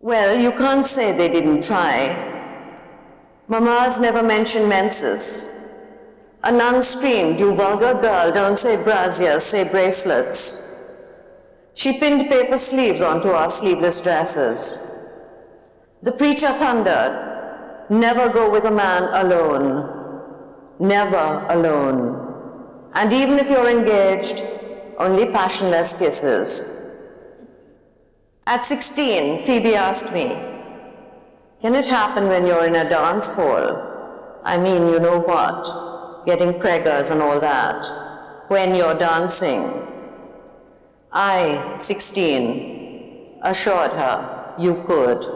Well, you can't say they didn't try. Mamas never mentioned menses. A nun screamed, "You vulgar girl, don't say braziers, say bracelets." She pinned paper sleeves onto our sleeveless dresses. The preacher thundered, "Never go with a man alone. Never alone. And even if you're engaged, only passionless kisses." At 16, Phoebe asked me, "Can it happen when you're in a dance hall? I mean, you know what? Getting preggers and all that. When you're dancing." I, 16, assured her, "You could."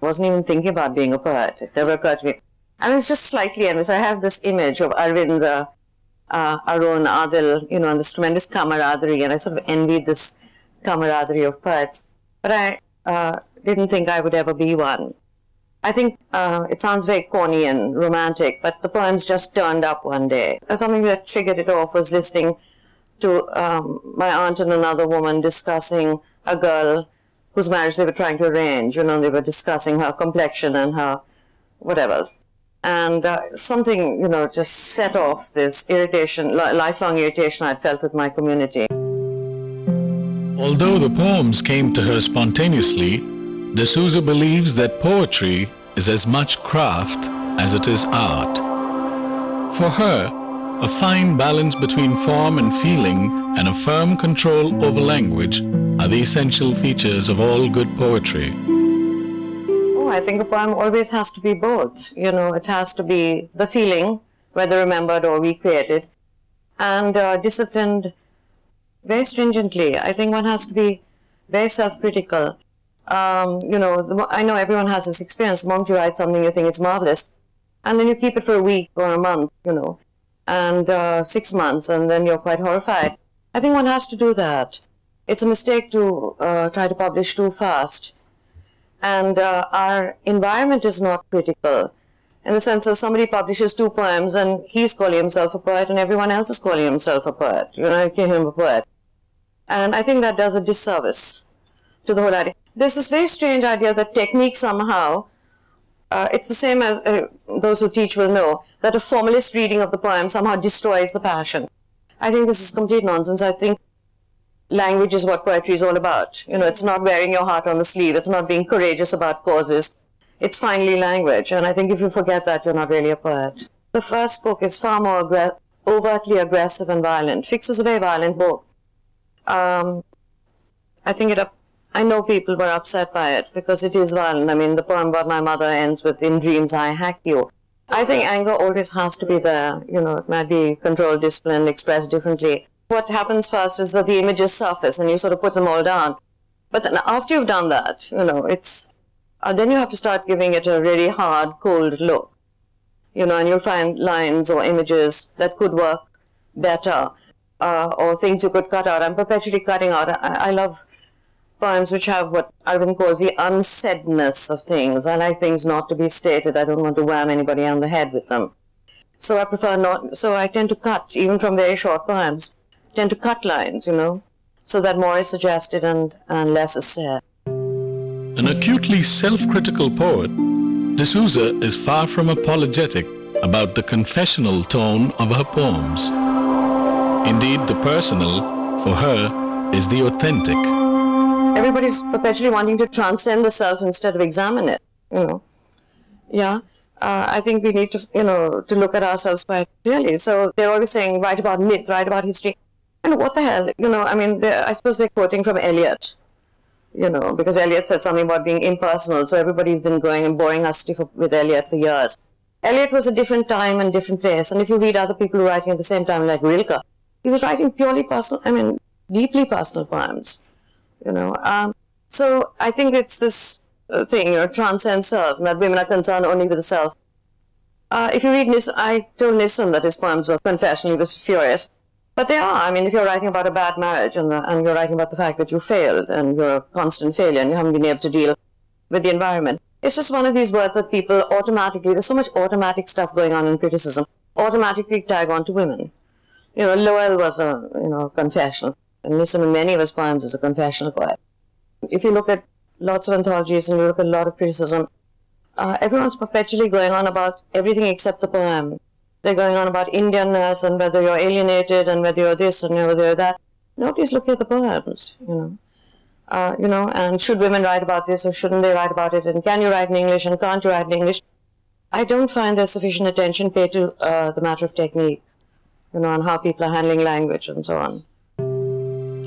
I wasn't even thinking about being a poet. It never occurred to me. And it's just slightly envious. I have this image of Arvind, Arun, Adil, you know, and this tremendous camaraderie, and I sort of envied this camaraderie of poets. But I didn't think I would ever be one. I think it sounds very corny and romantic, but the poems just turned up one day. Something that triggered it off was listening to my aunt and another woman discussing a girl whose marriage they were trying to arrange. You know, they were discussing her complexion and her whatever. And something, you know, just set off this irritation, lifelong irritation I'd felt with my community. Although the poems came to her spontaneously, D'Souza believes that poetry is as much craft as it is art. For her, a fine balance between form and feeling and a firm control over language are the essential features of all good poetry. Oh, I think a poem always has to be both. You know, it has to be the feeling, whether remembered or recreated, and disciplined very stringently. I think one has to be very self-critical. You know, I know everyone has this experience. The moment you write something, you think it's marvelous, and then you keep it for a week or a month, you know, and 6 months, and then you're quite horrified. I think one has to do that. It's a mistake to try to publish too fast. And our environment is not critical, in the sense that somebody publishes 2 poems and he's calling himself a poet and everyone else is calling himself a poet. You know, I call him a poet. And I think that does a disservice to the whole idea. There's this very strange idea that technique somehow, it's the same as those who teach will know, that a formalist reading of the poem somehow destroys the passion. I think this is complete nonsense. I think language is what poetry is all about. You know, it's not wearing your heart on the sleeve. It's not being courageous about causes. It's finally language. And I think if you forget that, you're not really a poet. The first book is far more overtly aggressive and violent. Fix is a very violent book. I think I know people were upset by it because it is violent. I mean, the poem about my mother ends with, "In dreams I hack you." I think anger always has to be there. You know, it might be controlled, disciplined, expressed differently. What happens first is that the images surface and you sort of put them all down. But then after you've done that, you know, it's, then you have to start giving it a really hard, cold look. You know, and you'll find lines or images that could work better, or things you could cut out. I'm perpetually cutting out. I love poems which have what Arvind calls the unsaidness of things. I like things not to be stated. I don't want to wham anybody on the head with them. So I prefer not, so I tend to cut, even from very short poems, tend to cut lines, you know, so that more is suggested and less is said. An acutely self-critical poet, D'Souza is far from apologetic about the confessional tone of her poems. Indeed, the personal, for her, is the authentic. Everybody's perpetually wanting to transcend the self instead of examine it, you know. Yeah. I think we need to, to look at ourselves quite clearly. So they're always saying, write about myth, write about history. And what the hell? I mean, I suppose they're quoting from Eliot, because Eliot said something about being impersonal. So everybody's been going and boring us with Eliot for years. Eliot was a different time and different place. And if you read other people who were writing at the same time, like Rilke, he was writing purely personal, deeply personal poems, So I think it's this thing, transcend self, that women are concerned only with the self. If you read Nissan, I told Nissan that his poems were confessional, he was furious. But they are. I mean, if you're writing about a bad marriage and you're writing about the fact that you failed and you're a constant failure and you haven't been able to deal with the environment, it's just one of these words that people automatically, there's so much automatic stuff going on in criticism, automatically tag on to women. Lowell was a, confessional. And Nissan in many of his poems is a confessional poet. If you look at lots of anthologies and you look at a lot of criticism, everyone's perpetually going on about everything except the poem. They're going on about Indianness and whether you're alienated and whether you're this and whether you're that. Nobody's looking at the poems, and should women write about this or shouldn't they write about it? And can you write in English and can't you write in English? I don't find there's sufficient attention paid to the matter of technique, and how people are handling language and so on.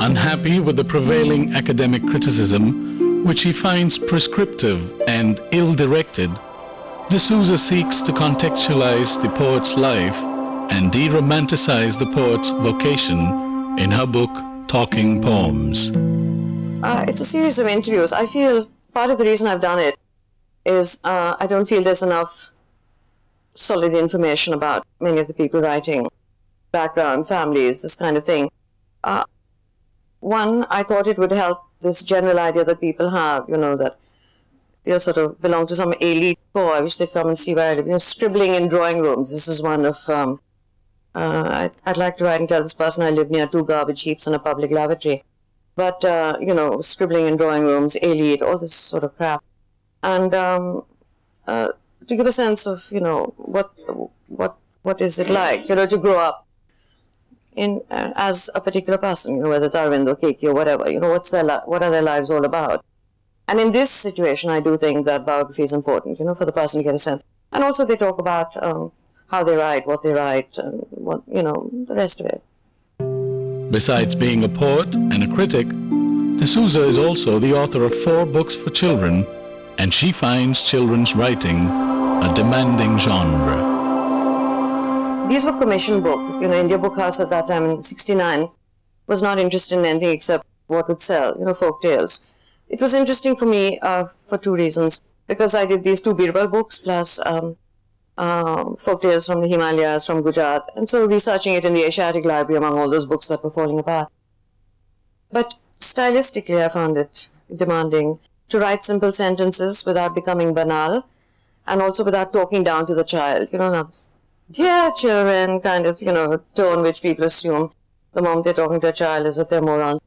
Unhappy with the prevailing academic criticism, which he finds prescriptive and ill-directed, D'Souza seeks to contextualize the poet's life and de-romanticize the poet's vocation in her book, Talking Poems. It's a series of interviews. I feel part of the reason I've done it is I don't feel there's enough solid information about many of the people writing, background, families, this kind of thing. One, I thought it would help this general idea that people have, that you sort of belong to some elite corps. I wish they'd come and see where I live. Scribbling in drawing rooms. This is one of, I'd like to write and tell this person I live near 2 garbage heaps and a public lavatory. But, scribbling in drawing rooms, elite, all this sort of crap. And to give a sense of, what is it like, to grow up as a particular person, whether it's Arvind or Keki or whatever, what are their lives all about? And in this situation, I do think that biography is important, for the person to get a sense. And also they talk about how they write, what they write, and what, the rest of it. Besides being a poet and a critic, D'Souza is also the author of 4 books for children, and she finds children's writing a demanding genre. These were commissioned books. India Book House at that time in '69 was not interested in anything except what would sell, folk tales. It was interesting for me for 2 reasons. Because I did these 2 Birbal books plus folk tales from the Himalayas, from Gujarat, and so researching it in the Asiatic library among all those books that were falling apart. But stylistically, I found it demanding to write simple sentences without becoming banal, and also without talking down to the child. Not dear children kind of, tone which people assume the moment they're talking to a child as if they're morons,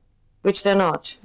which they're not.